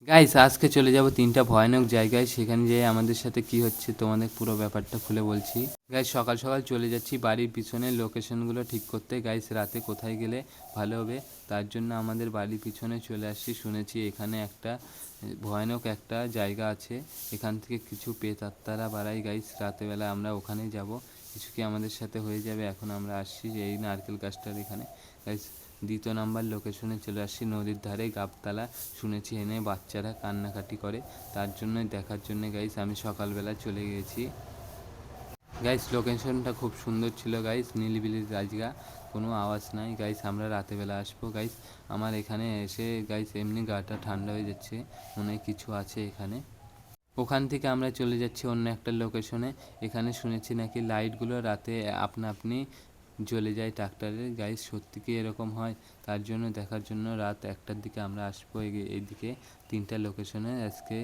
Guys আজকে চলে যাব 3টা ভয়ানক জায়গায়। সেখানে যেয়ে আমাদের সাথে কি হচ্ছে তোমাদের পুরো ব্যাপারটা খুলে বলছি। গাইস সকাল সকাল চলে যাচ্ছি বাড়ির পিছনে লোকেশনগুলো ঠিক করতে। গাইস রাতে কোথায় গেলে ভালো হবে তার জন্য আমাদের বাড়ির পিছনে চলে আসছি। শুনেছি এখানে একটা ভয়ানক একটা জায়গা আছে, এখান থেকে কিছু প্রেতাত্মারা বাড়ায়। গাইস রাতেবেলা আমরা ওখানেই যাব। কিছু কি আমাদের সাথে হয়ে যাবে। এখন আমরা আসছি এই নারকেল গাছটার এখানে। গাইস 2 নাম্বার লোকেশনে চলে আসছি, নদীর ধারে গাবতলা। শুনেছি এনে বাচ্চারা কান্নাকাটি করে, তার জন্য দেখার জন্য গাইস আমি সকালবেলা চলে গেছি। গাইস লোকেশনটা খুব সুন্দর ছিল গাইস, নিলিবিলি জায়গা, কোনো আওয়াজ নাই। গাইস আমরা রাতেবেলা আসবো। গাইস আমার এখানে এসে গাইস এমনি গাটা ঠান্ডা হয়ে যাচ্ছে, মনে হয় কিছু আছে এখানে। ওখান থেকে আমরা চলে যাচ্ছি অন্য একটা লোকেশনে। এখানে শুনেছি নাকি লাইটগুলো রাতে আপনা আপনি জ্বলে যায় ট্রাক্টরের। গাইস সত্যি কি এরকম হয়? তার জন্য দেখার জন্য রাত 1টার দিকে আমরা আসবো এইদিকে 3টা লোকেশনে আজকে।